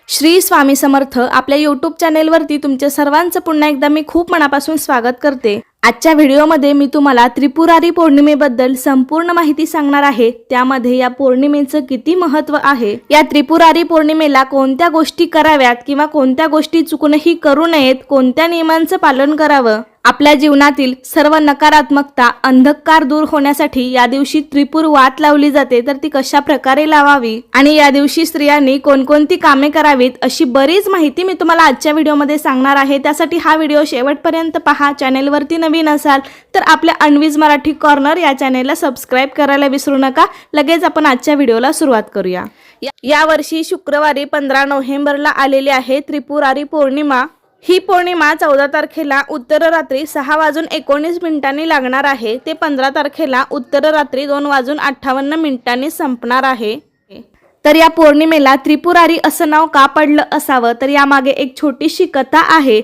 श्री स्वामी समर्थ आपल्या यूट्यूब चॅनेलवरती तुमच्या सर्वांचं पुन्हा एकदा मी खूप मनापासून स्वागत करते। आजच्या व्हिडिओमध्ये मी तुम्हाला त्रिपुरारी पौर्णिमेबद्दल संपूर्ण माहिती सांगणार आहे। त्यामध्ये या पौर्णिमेचं किती महत्त्व आहे, या त्रिपुरारी पौर्णिमेला कोणत्या गोष्टी कराव्यात किंवा कोणत्या गोष्टी चुकूनही करू नयेत, कोणत्या नियमांचं पालन करावं, आपल्या जीवनातील सर्व नकारात्मकता अंधकार दूर होण्यासाठी या दिवशी त्रिपुर वात लावली जाते। तर ती कशा प्रकारे लावावी आणि या दिवशी स्त्रियांनी कोणकोणती कामे करावीत अशी बरीच माहिती मी तुम्हाला आजच्या व्हिडिओमध्ये सांगणार आहे। त्यासाठी हा व्हिडिओ शेवटपर्यंत पहा। चॅनेलवरती नवीन असाल तर आपल्या अन्वीज मराठी कॉर्नर या चॅनेलला सबस्क्राइब करायला विसरू नका। लगेच आपण आजच्या व्हिडिओला सुरुवात करूया। या वर्षी शुक्रवारी 15 नोव्हेंबरला आलेली आहे त्रिपुरारी पौर्णिमा। ही पौर्णिमा 14 तारखेला उत्तर रात्री 6:19 लागणार आहे ते 15 तारखेला उत्तर रात्री 2:58 संपणार आहे। तर या पौर्णिमेला त्रिपुरारी असं नाव का पडलं असावं, तर यामागे एक छोटीशी कथा आहे।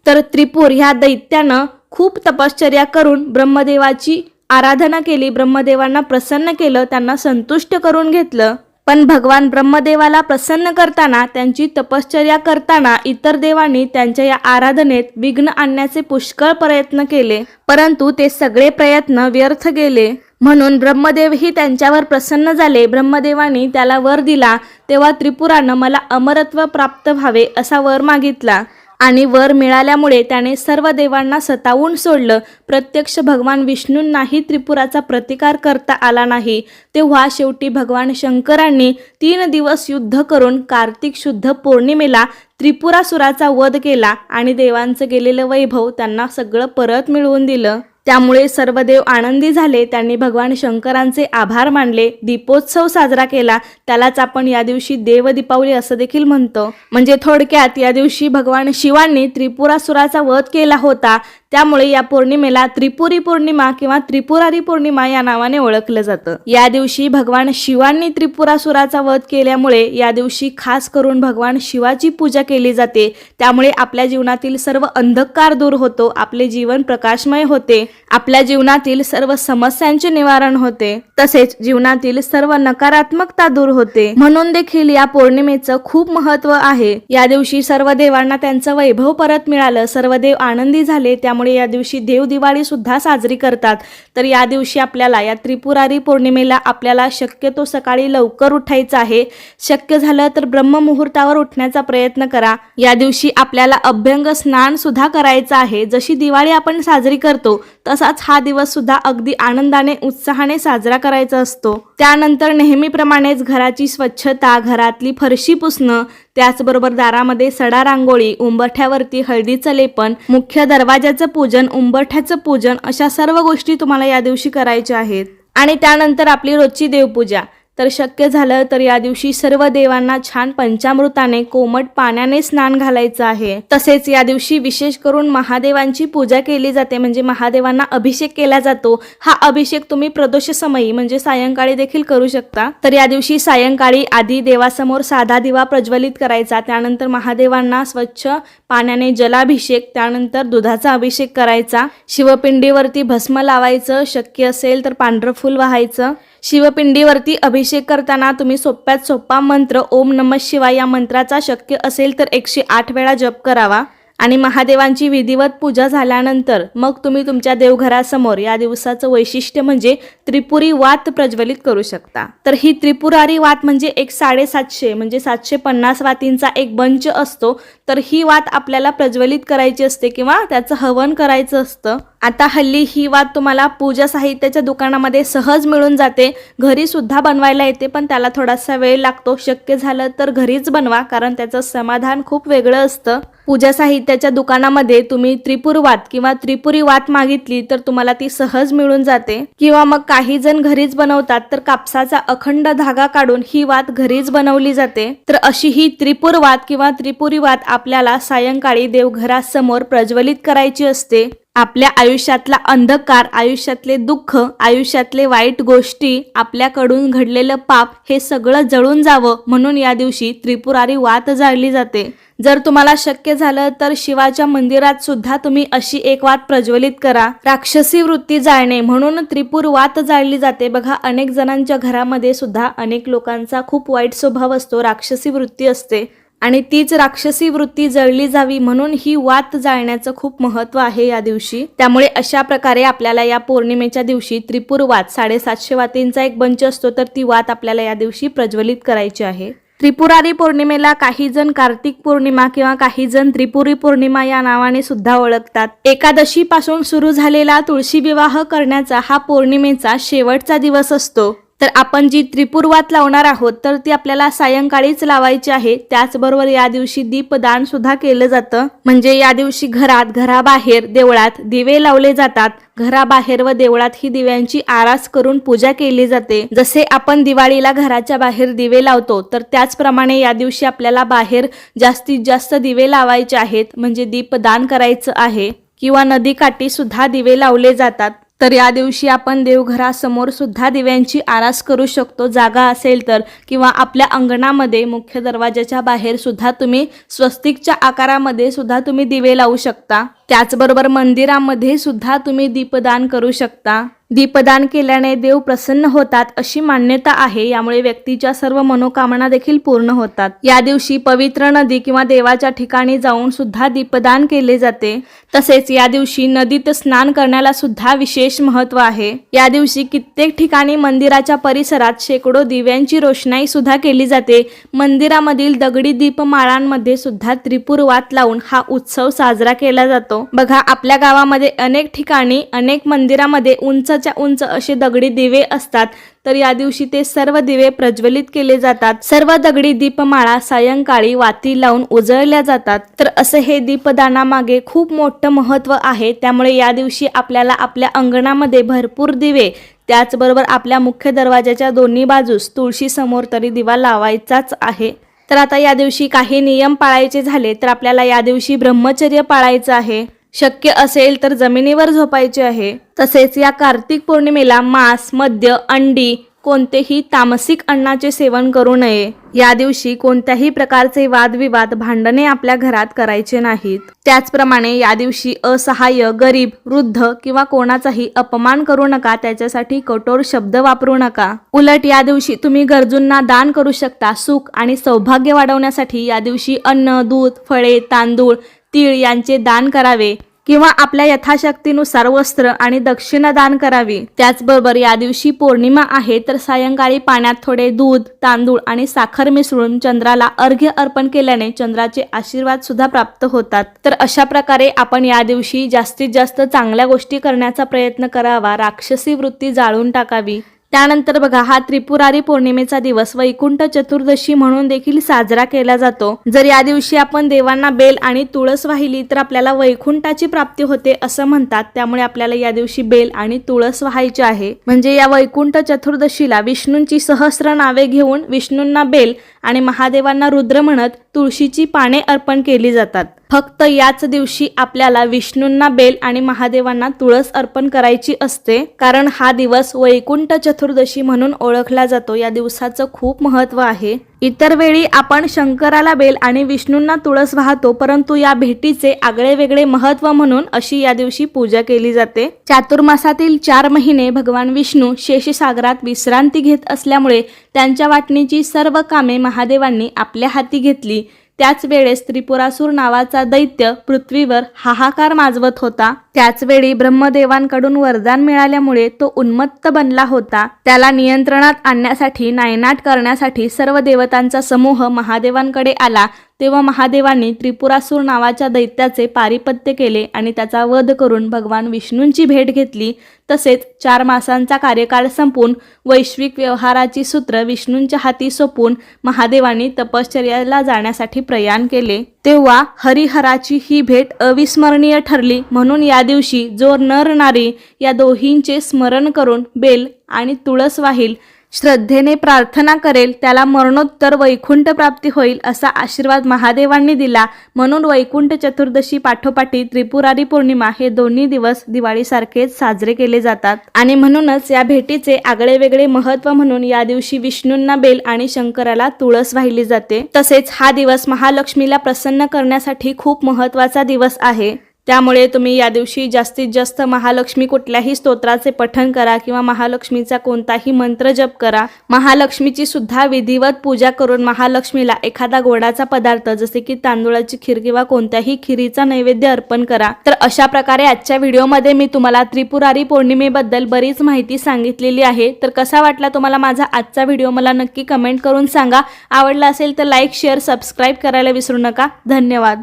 तर त्रिपुर ह्या दैत्यानं खूप तपश्चर्या करून ब्रह्मदेवाची आराधना केली, ब्रह्मदेवांना प्रसन्न केलं, त्यांना संतुष्ट करून घेतलं। पण भगवान ब्रह्मदेवाला प्रसन्न करताना, त्यांची तपश्चर्या करताना इतर देवांनी त्यांच्या या आराधनेत विघ्न आणण्याचे पुष्कळ प्रयत्न केले, परंतु ते सगळे प्रयत्न व्यर्थ गेले। म्हणून ब्रह्मदेवही त्यांच्यावर प्रसन्न झाले। ब्रह्मदेवानी त्याला वर दिला तेव्हा त्रिपुरानं मला अमरत्व प्राप्त व्हावे असा वर मागितला आणि वर मिळाल्यामुळे त्याने सर्व देवांना सतावून सोडलं। प्रत्यक्ष भगवान विष्णूंनाही त्रिपुराचा प्रतिकार करता आला नाही। तेव्हा शेवटी भगवान शंकरांनी 3 दिवस युद्ध करून कार्तिक शुद्ध पौर्णिमेला त्रिपुरासुराचा वध केला आणि देवांचं गेलेलं वैभव त्यांना सगळं परत मिळवून दिलं। त्यामुळे सर्व देव आनंदी झाले। त्यांनी भगवान शंकरांचे आभार मानले, दीपोत्सव साजरा केला। त्यालाच आपण या दिवशी देव दीपावली असं देखील म्हणतो। म्हणजे थोडक्यात या दिवशी भगवान शिवांनी त्रिपुरासुराचा वध केला होता। त्यामुळे या पौर्णिमेला त्रिपुरी पौर्णिमा किंवा त्रिपुरारी पौर्णिमा या नावाने ओळखलं जातं। या दिवशी भगवान शिवांनी त्रिपुरासुराचा वध केल्यामुळे या दिवशी खास करून भगवान शिवाची पूजा केली जाते। त्यामुळे आपल्या जीवनातील सर्व अंधकार दूर होतो, आपले जीवन प्रकाशमय होते, आपल्या जीवनातील सर्व समस्यांचे निवारण होते, तसेच जीवनातील सर्व नकारात्मकता दूर होते। म्हणून देखील या पौर्णिमेचं खूप महत्त्व आहे। या दिवशी सर्व देवांना त्यांचं वैभव परत मिळालं, सर्व देव आनंदी झाले। त्यामुळे या दिवशी देव दिवाळी सुद्धा साजरी करतात। तर या दिवशी आपल्याला या त्रिपुरारी पौर्णिमेला आपल्याला शक्यतो सकाळी लवकर उठायचं आहे। शक्य झालं तर ब्रह्ममुहूर्तावर उठण्याचा प्रयत्न करा। या दिवशी आपल्याला अभ्यंग स्नान सुद्धा करायचं आहे। जशी दिवाळी आपण साजरी करतो तसाच हा दिवस सुद्धा अगदी आनंदाने उत्साहाने साजरा करायचा असतो। त्यानंतर नेहमीप्रमाणेच घराची स्वच्छता, घरातली फरशी पुसणं, त्याचबरोबर दारामध्ये सडा रांगोळी, उंबरठ्यावरती हळदीचं लेपन, मुख्य दरवाजाचं पूजन, उंबरठ्याचं पूजन अशा सर्व गोष्टी तुम्हाला या दिवशी करायच्या आहेत। आणि त्यानंतर आपली रोजची देवपूजा। तर शक्य झालं तर या दिवशी सर्व देवांना छान पंचामृताने कोमट पाण्याने स्नान घालायचं आहे। तसेच या दिवशी विशेष करून महादेवांची पूजा केली जाते, म्हणजे महादेवांना अभिषेक केला जातो। हा अभिषेक तुम्ही प्रदोष समयी म्हणजे सायंकाळी देखील करू शकता। तर या दिवशी सायंकाळी आधी देवासमोर साधा दिवा प्रज्वलित करायचा, त्यानंतर महादेवांना स्वच्छ पाण्याने जलाभिषेक, त्यानंतर दुधाचा अभिषेक करायचा, शिवपिंडीवरती भस्म लावायचं, शक्य असेल तर पांढरं फूल वाहायचं। शिवपिंडीवरती अभिषेक करताना तुम्ही सोप्यात सोपा मंत्र ओम नमः शिवाय या मंत्राचा शक्य असेल तर 108 वेळा जप करावा। आणि महादेवांची विधिवत पूजा झाल्यानंतर मग तुम्ही तुमच्या देवघरासमोर या दिवसाचं वैशिष्ट्य म्हणजे त्रिपुरी वात प्रज्वलित करू शकता। तर ही त्रिपुरारी वात म्हणजे एक 750 म्हणजे 750 वातींचा एक बंच असतो। तर ही वात आपल्याला प्रज्वलित करायची असते किंवा त्याचं हवन करायचं असतं। आता हल्ली ही वात तुम्हाला पूजा साहित्याच्या दुकानामध्ये सहज मिळून जाते, घरी सुद्धा बनवायला येते, पण त्याला थोडासा वेळ लागतो। शक्य झालं तर घरीच बनवा, कारण त्याचं समाधान खूप वेगळं असतं। पूजा साहित्याच्या दुकानामध्ये तुम्ही त्रिपुर वात किंवा त्रिपुरी वात मागितली तर तुम्हाला ती सहज मिळून जाते। किंवा मग काही जण घरीच बनवतात, तर कापसाचा अखंड धागा काढून ही वात घरीच बनवली जाते। तर अशी ही त्रिपुर वात किंवा त्रिपुरी वात आपल्याला सायंकाळी देवघरासमोर प्रज्वलित करायची असते। आपल्या आयुष्यातला अंधकार, आयुष्यातले दुःख, आयुष्यातले वाईट गोष्टी, आपल्याकडून घडलेलं पाप हे सगळं जळून जावं म्हणून या दिवशी त्रिपुरारी वात जाळली जाते। जर तुम्हाला शक्य झालं तर शिवाच्या मंदिरात सुद्धा तुम्ही अशी एक वात प्रज्वलित करा। राक्षसी वृत्ती जाळणे म्हणून त्रिपुर वात जाळली जाते। बघा, अनेक जणांच्या घरामध्ये सुद्धा अनेक लोकांचा खूप वाईट स्वभाव असतो, राक्षसी वृत्ती असते। आणि तीच राक्षसी वृत्ती जळली जावी म्हणून ही वात जाळण्याचं खूप महत्त्व आहे या दिवशी. त्यामुळे अशा प्रकारे आपल्याला या पौर्णिमेच्या दिवशी त्रिपुर वात 750 वातींचा एक बंच असतो, तर ती वात आपल्याला या दिवशी प्रज्वलित करायची आहे. त्रिपुरारी पौर्णिमेला काही जण कार्तिक पौर्णिमा किंवा काही जण त्रिपुरी पौर्णिमा या नावाने सुद्धा ओळखतात. एकादशी पासून सुरू झालेला तुळशी विवाह करण्याचा हा पौर्णिमेचा शेवटचा दिवस असतो. तर आपण जी त्रिपुर वात लावणार आहोत तर ती आपल्याला सायंकाळीच लावायची आहे. त्याचबरोबर या दिवशी दीपदान सुद्धा केलं जातं. म्हणजे या दिवशी घरात, घराबाहेर, देवळात दिवे लावले जातात. घराबाहेर व देवळात ही दिव्यांची आरास करून पूजा केली जाते. जसे आपण दिवाळीला घराच्या बाहेर दिवे लावतो तर त्याचप्रमाणे या दिवशी आपल्याला बाहेर जास्तीत जास्त दिवे लावायचे आहेत, म्हणजे दीपदान करायचं आहे. किंवा नदीकाठी सुद्धा दिवे लावले जातात. तर या दिवशी आपण देवघरासमोर सुद्धा दिव्यांची आरास करू शकतो, जागा असेल तर, किंवा आपल्या अंगणामध्ये मुख्य दरवाजाच्या बाहेर सुद्धा तुम्ही स्वस्तिकच्या आकारामध्ये सुद्धा तुम्ही दिवे लावू शकता. त्याचबरोबर मंदिरामध्ये सुद्धा तुम्ही दीपदान करू शकता. दीपदान केल्याने देव प्रसन्न होतात अशी मान्यता आहे. यामुळे व्यक्तीच्या सर्व मनोकामना देखील पूर्ण होतात. या दिवशी पवित्र नदी किंवा देवाच्या ठिकाणी जाऊन सुद्धा दीपदान केले जाते. तसेच या दिवशी नदीत स्नान करण्याला सुद्धा विशेष महत्त्व आहे. या दिवशी कित्येक ठिकाणी मंदिराच्या परिसरात शेकडो दिव्यांची रोषणाई सुद्धा केली जाते. मंदिरामधील दगडी दीपमाळांमध्ये सुद्धा त्रिपुर वात लावून हा उत्सव साजरा केला जातो. बघा, आपल्या गावामध्ये अनेक ठिकाणी, अनेक मंदिरामध्ये उंचच्या उंच असे दगडी दिवे असतात. तर या दिवशी ते सर्व दिवे प्रज्वलित केले जातात. सर्व दगडी दीपमाळा सायंकाळी वाती लावून उजळल्या जातात. तर असं हे दीपदानामागे खूप मोठं महत्त्व आहे. त्यामुळे या दिवशी आपल्याला आपल्या अंगणामध्ये भरपूर दिवे, त्याचबरोबर आपल्या मुख्य दरवाजाच्या दोन्ही बाजूस तुळशी समोर तरी दिवा लावायचाच आहे. तर आता या दिवशी काही नियम पाळायचे झाले तर आपल्याला या दिवशी ब्रह्मचर्य पाळायचं आहे. शक्य असेल तर जमिनीवर झोपायचे आहे. तसेच या कार्तिक पौर्णिमेला मांस, मद्य, अंडी, कोणतेही तामसिक अन्नाचे सेवन करू नये. या दिवशी कोणत्याही प्रकारचे वादविवाद, भांडणे आपल्या घरात करायचे नाहीत. त्याचप्रमाणे या दिवशी असहाय्य, गरीब, वृद्ध किंवा कोणाचाही अपमान करू नका. त्याच्यासाठी कठोर शब्द वापरू नका. उलट या दिवशी तुम्ही गरजूंना दान करू शकता. सुख आणि सौभाग्य वाढवण्यासाठी या दिवशी अन्न, दूध, फळे, तांदूळ, तीळ यांचे दान करावे. किंवा आपल्या यथाशक्तीनुसार वस्त्र आणि दक्षिणा दान करावी. त्याचबरोबर या दिवशी पौर्णिमा आहे तर सायंकाळी पाण्यात थोडे दूध, तांदूळ आणि साखर मिसळून चंद्राला अर्घ्य अर्पण केल्याने चंद्राचे आशीर्वाद सुद्धा प्राप्त होतात. तर अशा प्रकारे आपण या दिवशी जास्तीत जास्त चांगल्या गोष्टी करण्याचा प्रयत्न करावा. राक्षसी वृत्ती जाळून टाकावी. त्यानंतर बघा, हा त्रिपुरारी पौर्णिमेचा दिवस वैकुंठ चतुर्दशी म्हणून देखील साजरा केला जातो. जर या दिवशी आपण देवांना बेल आणि तुळस वाहिली तर आपल्याला वैकुंठाची प्राप्ती होते असं म्हणतात. त्यामुळे आपल्याला या दिवशी बेल आणि तुळस वाहायची आहे. म्हणजे या वैकुंठ चतुर्दशीला विष्णूंची सहस्र नावे घेऊन विष्णूंना बेल आणि महादेवांना रुद्र म्हणत तुळशीची पाने अर्पण केली जातात. फक्त याच दिवशी आपल्याला विष्णूंना बेल आणि महादेवांना तुळस अर्पण करायची असते, कारण हा दिवस वैकुंठ चतुर्दशी म्हणून ओळखला जातो. या दिवसाचं खूप महत्त्व आहे. इतर वेळी आपण शंकराला बेल आणि विष्णूंना तुळस वाहतो, परंतु या भेटीचे आगळे वेगळे महत्त्व म्हणून अशी या दिवशी पूजा केली जाते. चातुर्मासातील 4 महिने भगवान विष्णू शेषसागरात विश्रांती घेत असल्यामुळे त्यांच्या वाटणीची सर्व कामे महादेवांनी आपल्या हाती घेतली. त्याच वेळेस त्रिपुरासूर नावाचा दैत्य पृथ्वीवर हाहाकार माजवत होता. त्याच वेळी ब्रह्मदेवांकडून वरदान मिळाल्यामुळे तो उन्मत्त बनला होता. त्याला नियंत्रणात आणण्यासाठी, नायनाट करण्यासाठी सर्व देवतांचा समूह महादेवांकडे आला. तेव्हा महादेवांनी त्रिपुरासूर नावाच्या दैत्याचे पारिपत्य केले आणि त्याचा वध करून भगवान विष्णूंची भेट घेतली. तसेच 4 मासांचा कार्यकाळ संपून वैश्विक व्यवहाराची सूत्र विष्णूंच्या हाती सोपवून महादेवांनी तपश्चर्याला जाण्यासाठी प्रयाण केले. तेव्हा हरिहराची ही भेट अविस्मरणीय ठरली. म्हणून या दिवशी जो नर नारी या दोहींचे स्मरण करून बेल आणि तुळस वाहील, श्रद्धेने प्रार्थना करेल, त्याला मरणोत्तर वैकुंठ प्राप्ती होईल असा आशीर्वाद महादेवांनी दिला. म्हणून वैकुंठ चतुर्दशी पाठोपाठी त्रिपुरारी पौर्णिमा हे दोन्ही दिवस दिवाळीसारखेच साजरे केले जातात. आणि म्हणूनच या भेटीचे आगळे वेगळे महत्त्व म्हणून या दिवशी विष्णूंना बेल आणि शंकराला तुळस वाहिली जाते. तसेच हा दिवस महालक्ष्मीला प्रसन्न करण्यासाठी खूप महत्त्वाचा दिवस आहे. त्यामुळे तुम्ही या दिवशी जास्तीत जास्त महालक्ष्मी कुठल्याही स्तोत्राचे पठण करा किंवा महालक्ष्मीचा कोणताही मंत्र जप करा. महालक्ष्मीची सुद्धा विधिवत पूजा करून महालक्ष्मीला एखादा गोडाचा पदार्थ जसे की तांदूळाची खीर किंवा कोणत्याही खिरीचा नैवेद्य अर्पण करा. तर अशा प्रकारे आजच्या व्हिडिओमध्ये मी तुम्हाला त्रिपुरारी पौर्णिमेबद्दल बरीच माहिती सांगितलेली आहे. तर कसा वाटला तुम्हाला माझा आजचा व्हिडिओ मला नक्की कमेंट करून सांगा. आवडला असेल तर लाईक, शेअर, सबस्क्राईब करायला विसरू नका. धन्यवाद.